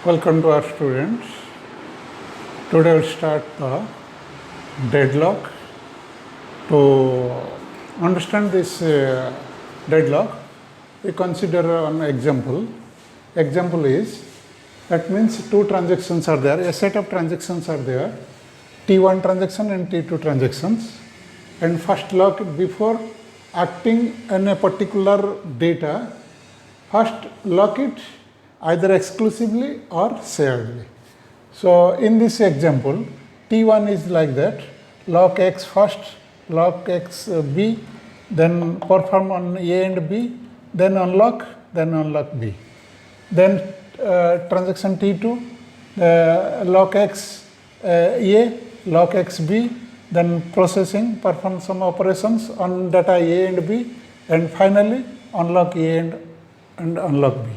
Welcome to our students. Today we'll start the deadlock. To understand this deadlock, we consider an example. Example is, that means two transactions are there, a set of transactions are there, T1 transaction and T2 transactions, and first lock before acting on a particular data, first lock it either exclusively or sharedly. So in this example, T1 is like that, lock X first, lock X B, then perform on A and B, then unlock B. Then transaction T2, lock X A, lock X B, then processing, perform some operations on data A and B, and finally unlock A and unlock B.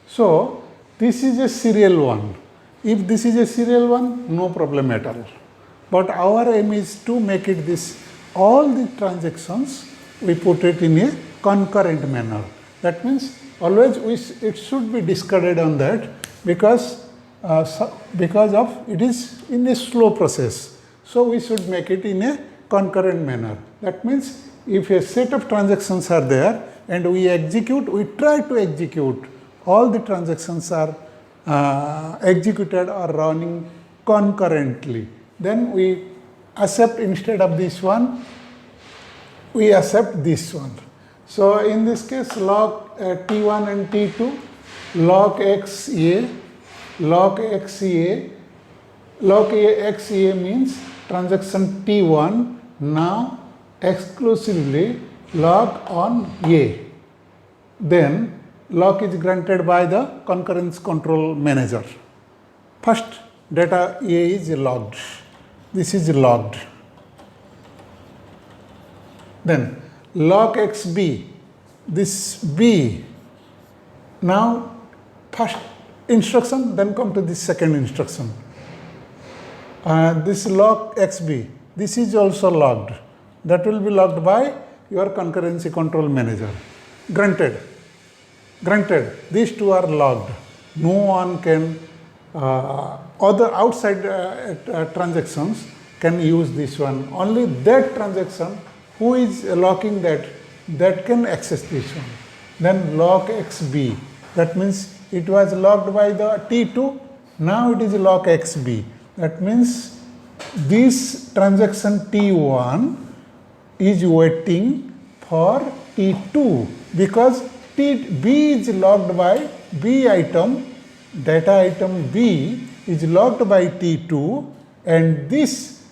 So this is a serial one. If this is a serial one, no problem at all. But our aim is to make it this, all the transactions, we put it in a concurrent manner. That means always it should be discarded on that because of it is in a slow process. So we should make it in a concurrent manner. That means if a set of transactions are there and we try to execute, all the transactions are executed or running concurrently. Then we accept, instead of this one, we accept this one. So in this case, lock T1 and T2, lock XA, lock XA, lock XA means transaction T1 now exclusively lock on A. Then lock is granted by the concurrence control manager. First, data A is logged. This is logged. Then lock XB, this B. Now first instruction, then come to this second instruction. This lock XB, this is also logged. That will be logged by your concurrency control manager. Granted. These two are logged. No one can, other outside transactions can use this one. Only that transaction who is locking that can access this one. Then lock XB, that means it was locked by the T2, now it is lock XB. That means this transaction T1 is waiting for T2 because B is logged by B item, data item B is logged by T2, and this,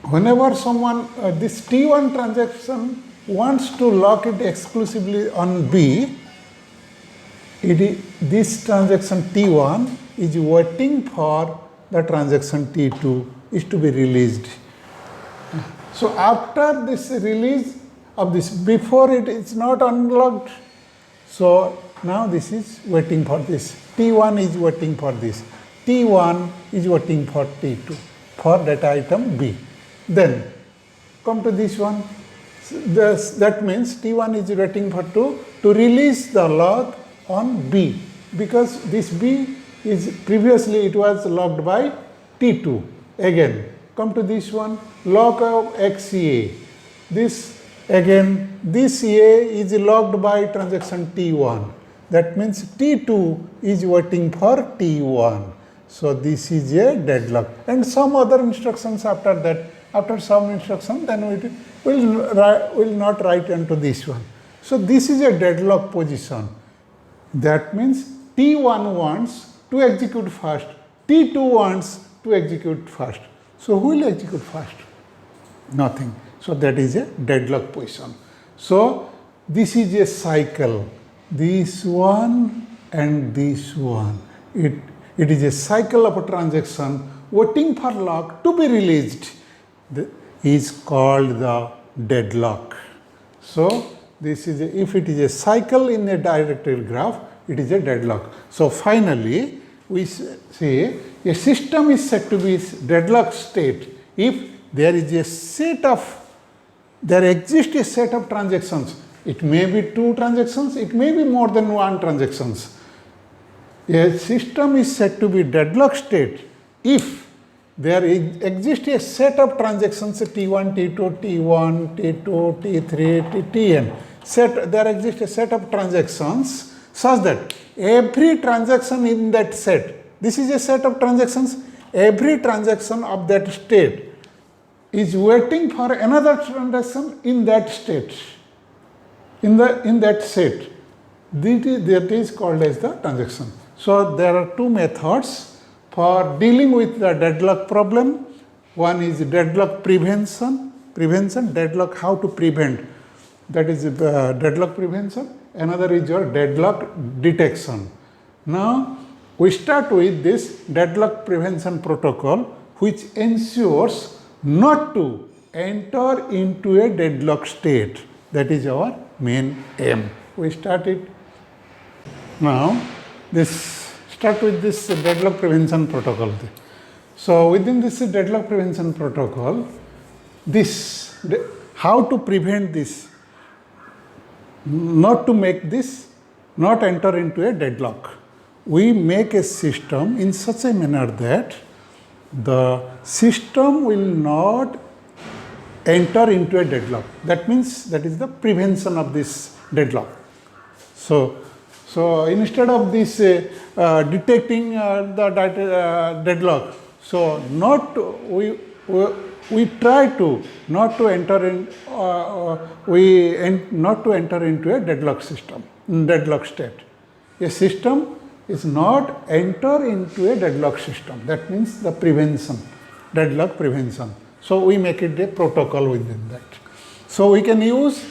whenever someone, this T1 transaction wants to lock it exclusively on B, this transaction T1 is waiting for the transaction T2 is to be released. So after this release of this, before it is not unlocked, so now this is waiting for this. T1 is waiting for this. T1 is waiting for T2 for data item B. Then come to this one. That means T1 is waiting for to release the lock on B, because this B is previously it was locked by T2. Again come to this one, lock of XA. This again, this A is locked by transaction T1. That means T2 is waiting for T1. So this is a deadlock. And some other instructions after that, after some instruction, then we will not write into this one. So this is a deadlock position. That means T1 wants to execute first, T2 wants to execute first. So who will execute first? Nothing. So that is a deadlock position. So this is a cycle. This one and this one. It is a cycle of a transaction waiting for lock to be released. Is called the deadlock. So this is if it is a cycle in a directed graph, it is a deadlock. So finally, we say a system is said to be deadlock state if there exists a set of transactions. It may be two transactions, it may be more than one transactions. A system is said to be deadlock state if there exists a set of transactions T1, T2, T1, T2, T3, Tn. There exists a set of transactions such that every transaction in that set, this is a set of transactions, every transaction of that state is waiting for another transaction in that state, in that set. That is called as the transaction. So there are two methods for dealing with the deadlock problem. One is deadlock prevention, deadlock how to prevent, that is deadlock prevention. Another is your deadlock detection. Now we start with this deadlock prevention protocol, which ensures not to enter into a deadlock state. That is our main aim. We start it. Now start with this deadlock prevention protocol. So within this deadlock prevention protocol, how to prevent this, not to make this not enter into a deadlock. We make a system in such a manner that the system will not enter into a deadlock. That means that is the prevention of this deadlock. So instead of this detecting the deadlock, so we try to not to enter into a deadlock system, deadlock state. A system is not enter into a deadlock system. That means the prevention, deadlock prevention. So we make it a protocol within that. So we can use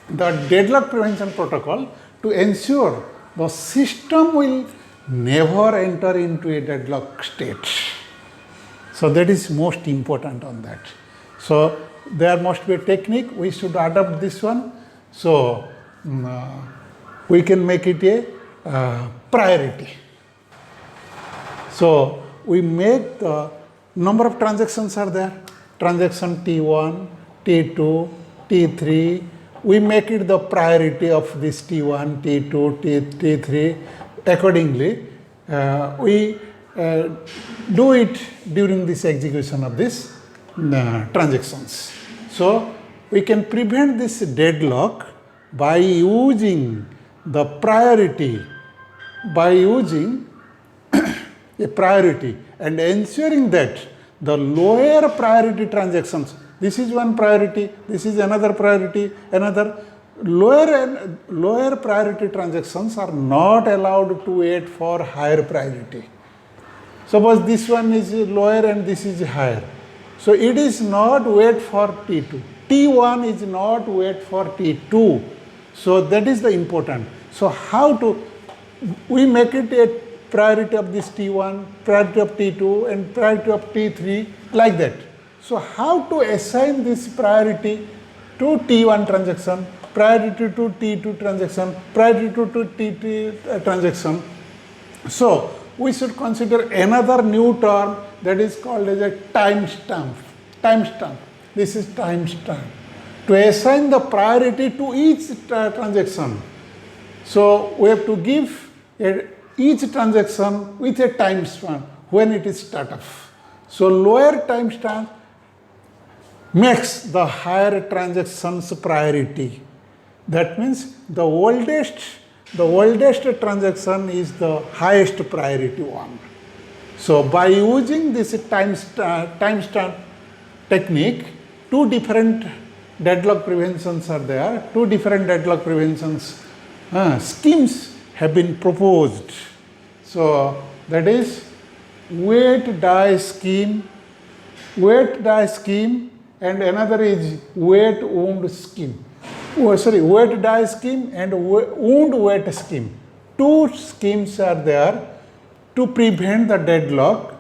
the deadlock prevention protocol to ensure the system will never enter into a deadlock state. So that is most important on that. So there must be a technique, we should adopt this one. So we can make it a priority. So we make the number of transactions are there, transaction T1, T2, T3, we make it the priority of this T1, T2, T3. Accordingly, we do it during this execution of these transactions. So we can prevent this deadlock by using the priority, by using a priority and ensuring that the lower priority transactions, this is one priority, this is another priority, another lower priority transactions are not allowed to wait for higher priority. Suppose this one is lower and this is higher. So it is not wait for T2. T1 is not wait for T2. So that is the important. So how to, we make it a priority of this T1, priority of T2 and priority of T3 like that. So how to assign this priority to T1 transaction, priority to T2 transaction, priority to T3 transaction. So we should consider another new term that is called as a timestamp. Timestamp. This is timestamp. To assign the priority to each transaction. So we have to give each transaction with a timestamp when it is start off. So lower timestamp makes the higher transactions priority. That means the oldest transaction is the highest priority one. So by using this timestamp technique, two different deadlock preventions are there. Two different deadlock preventions schemes have been proposed. So that is wait die scheme, and another is wait wound scheme. Wait die scheme and wound wait scheme. Two schemes are there to prevent the deadlock.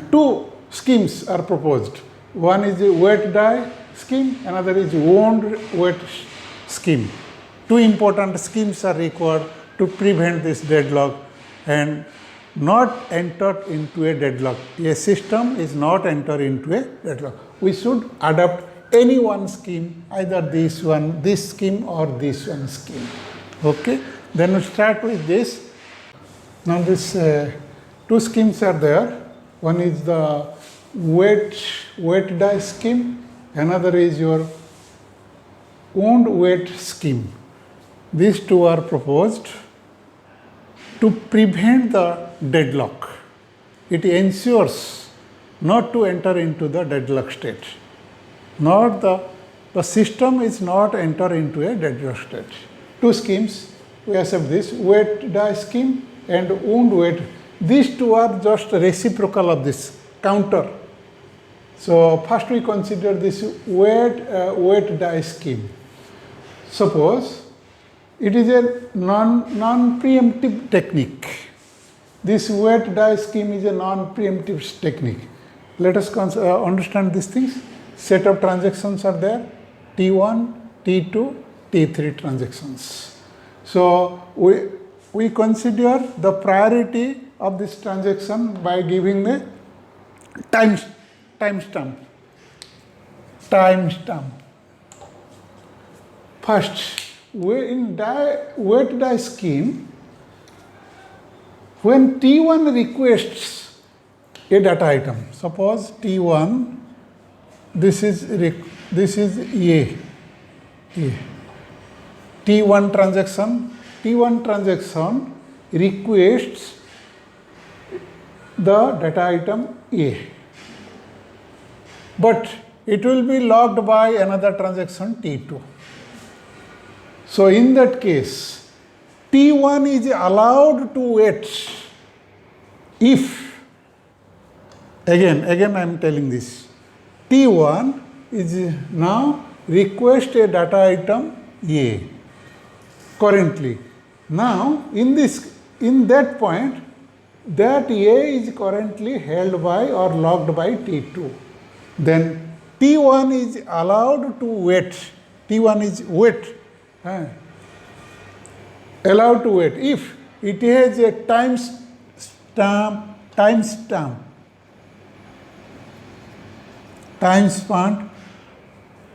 Two schemes are proposed. One is the wait die scheme, another is wound wait scheme. Two important schemes are required to prevent this deadlock and not enter into a deadlock. A system is not enter into a deadlock. We should adopt any one scheme, either this one, this scheme or this one scheme. Okay, then we start with this. Now this two schemes are there. One is the weight die scheme, another is your wound weight scheme. These two are proposed to prevent the deadlock. It ensures not to enter into the deadlock state. Not the system is not enter into a deadlock state. Two schemes, we accept this, weight die scheme and wound weight. These two are just reciprocal of this, counter. So first we consider this weight die scheme. Suppose it is a non-preemptive technique. This weight die scheme is a non-preemptive technique. Let us understand these things. Set of transactions are there, T1, T2, T3 transactions. So we consider the priority of this transaction by giving the timestamp. First, in weight die scheme, when T1 requests a data item, suppose T1, this is A. T1 transaction requests the data item A, but it will be logged by another transaction T2. So in that case, T1 is allowed to wait if, again I am telling this, T1 is now request a data item A currently. Now in that point, that A is currently held by or logged by T2. Then T1 is allowed to wait. T1 is allowed to wait if it has a timestamp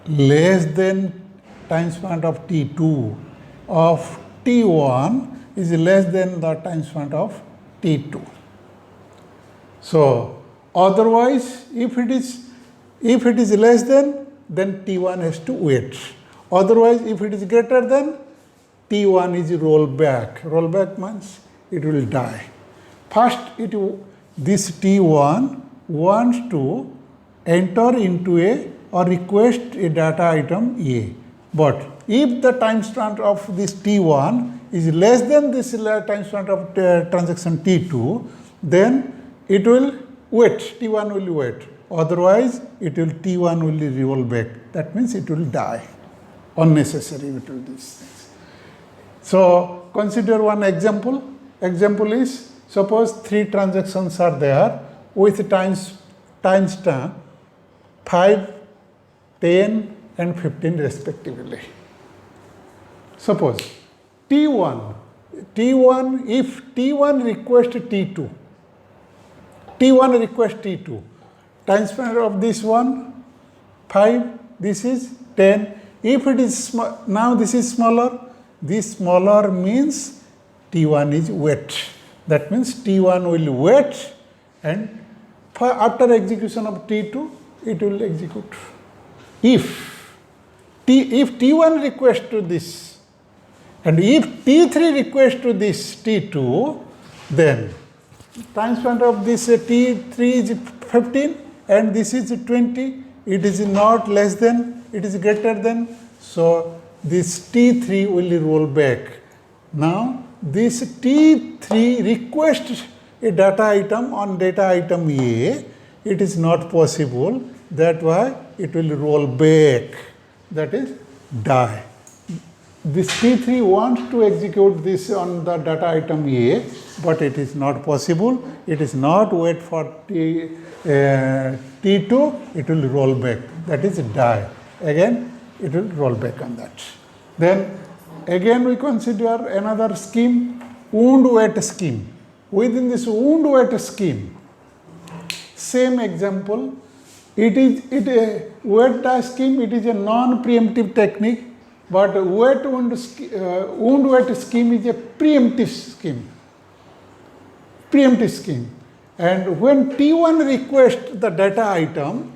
less than timestamp of T2 of T1 is less than the timestamp of T2. So otherwise, if it is less than, then T1 has to wait. Otherwise, if it is greater than, T1 is rolled back. Roll back means it will die. First, this T1 wants to enter into or request a data item A. But if the timestamp of this T1 is less than this timestamp of transaction T2, then it will wait. T1 will wait. Otherwise, T1 will roll back. That means it will die. Unnecessary it will do these things. So consider one example. Example is, suppose 3 transactions are there with timestamp 5, 10 and 15 respectively. Suppose T1, if T1 requests T2, timestamp of this one 5, this is 10. If it is now this is smaller, this smaller means T1 is wait. That means T1 will wait, and after execution of T2, it will execute. If T1 requests to this, and if T3 requests to this T2, then timestamp of this T3 is 15 and this is 20. It is not less than, it is greater than. So this T3 will roll back. Now this T3 requests a data item on data item A. It is not possible. That's why it will roll back. That is die. This T3 wants to execute this on the data item A, but it is not possible. It is not wait for T2, it will roll back. That is die. Again, it will roll back on that. Then again we consider another scheme, wound weight scheme. Within this wound weight scheme, same example, weight die scheme, it is a non-preemptive technique, but wound weight scheme is a preemptive scheme. preemptive scheme. And when T1 requests the data item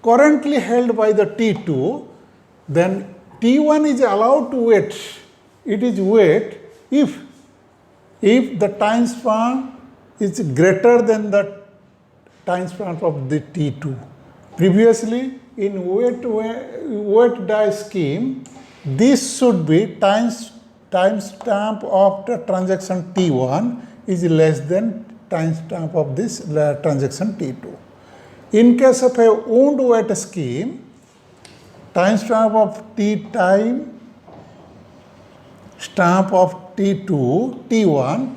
currently held by the T2, then T1 is allowed to wait. It is wait if the time span is greater than the time span of the T2. Previously, in wait die scheme, this should be timestamp of the transaction T1 is less than timestamp of this transaction T2. In case of a wound wait scheme, timestamp of stamp of T2, T1,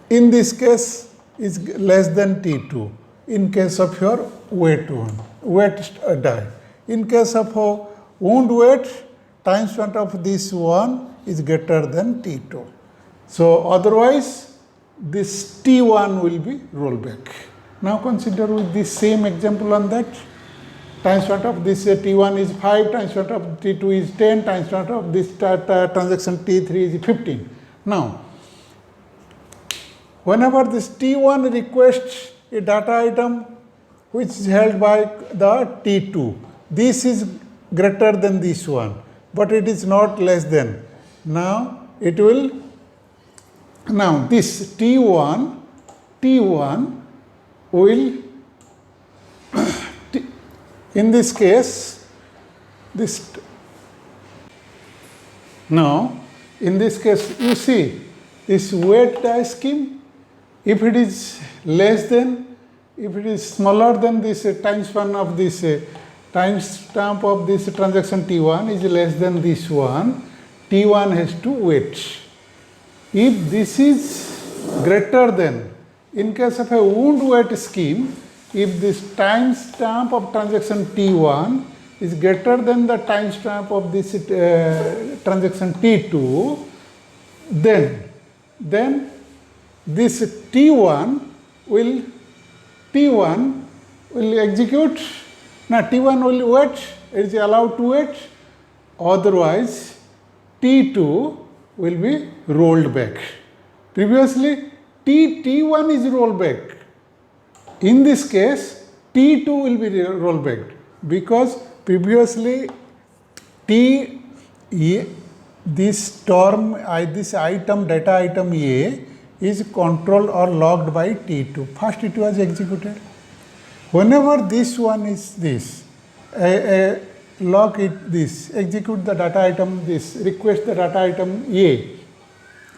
in this case is less than T2 in case of your wait die. In case of a wound wait, timestamp of this one is greater than T2. So otherwise, this T1 will be rolled back. Now consider with this same example on that. Timestamp of this T1 is 5, timestamp of T2 is 10, timestamp of this transaction T3 is 15. Now, whenever this T1 requests a data item which is held by the T2, this is greater than this one, but it is not less than. Now, it will, now this T1 will, in this case, this, now, in this case, you see, this wait die scheme, if it is less than, if it is smaller than this time span of this timestamp of this transaction T1 is less than this one, T1 has to wait. If this is greater than, in case of a wound wait scheme, if this timestamp of transaction T1 is greater than the timestamp of this transaction T2, then this T1 will execute. Now T1 will wait, it is allowed to wait, otherwise T2 will be rolled back. Previously T1 is rolled back. In this case, T2 will be rolled back because previously this term, this item, data item A is controlled or locked by T2. First it was executed. Whenever this one is this, lock it this, execute the data item this, request the data item A.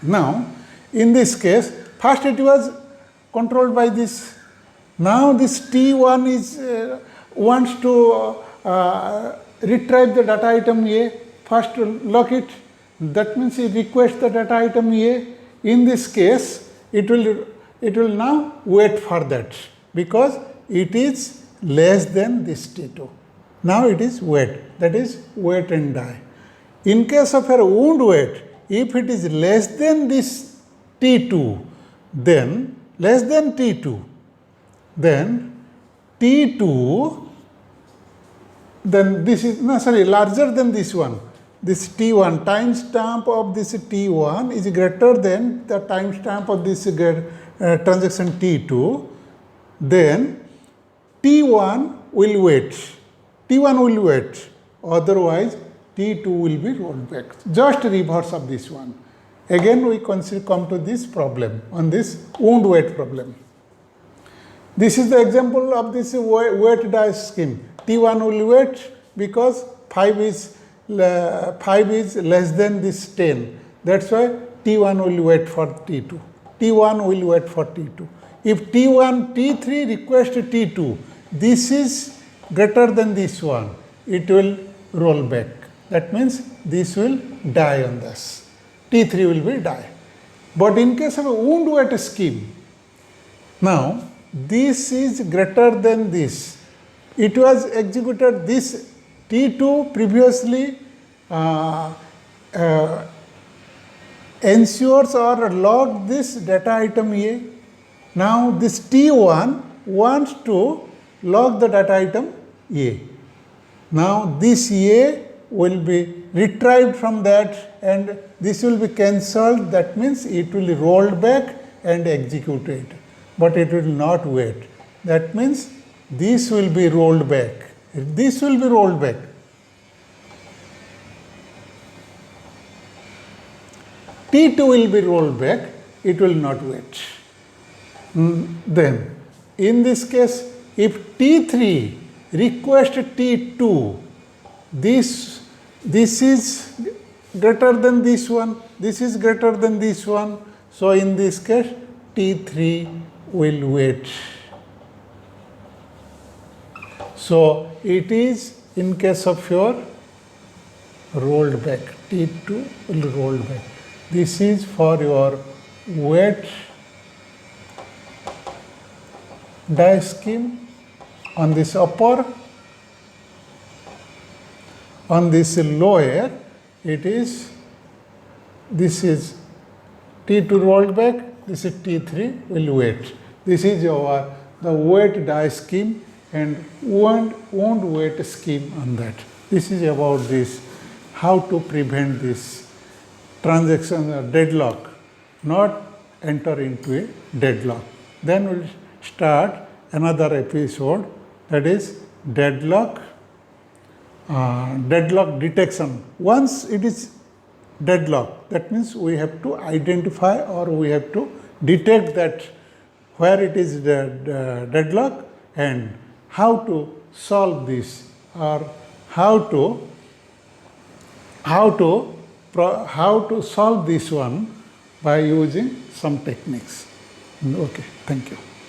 Now, in this case, first it was controlled by this. Now this T1 is wants to retrieve the data item A, first lock it. That means it requests the data item A. In this case, it will now wait for that because it is less than this T2. Now it is wait, that is wait and die. In case of a wound wait, if it is less than this T2, then less than T2, then T2, then this is, no sorry, larger than this one. This T1, timestamp of this T1 is greater than the timestamp of this transaction T2, then T1 will wait. T1 will wait, otherwise T2 will be rolled back. Just reverse of this one. Again we come to this problem, on this wound wait problem. This is the example of this wait die scheme. T1 will wait because 5 is less than this 10. That's why T1 will wait for T2. T1 will wait for T2. If T3 requests T2, this is greater than this one, it will roll back. That means this will die on this. T3 will be die. But in case of a wound wait scheme, now this is greater than this. It was executed, this T2 previously ensures or logged this data item A. Now this T1 wants to log the data item A. Now this A will be retrieved from that and this will be cancelled. That means it will be rolled back and executed. but it will not wait. That means this will be rolled back. This will be rolled back. T2 will be rolled back, it will not wait. Then, in this case, if T3 requests T2, this is greater than this one, this is greater than this one. So, in this case, T3 will wait. So, it is in case of your rolled back, T2 will roll back. This is for your wait die scheme. On this upper, on this lower, this is T2 rolled back, this is T3 will wait. This is the wait die scheme and won't wait scheme on that. This is about this, how to prevent this transaction deadlock, not enter into a deadlock. Then we'll start another episode, that is deadlock detection. Once it is deadlock, that means we have to identify or we have to detect that where it is deadlock and how to solve this, or how to solve this one by using some techniques. Okay, thank you.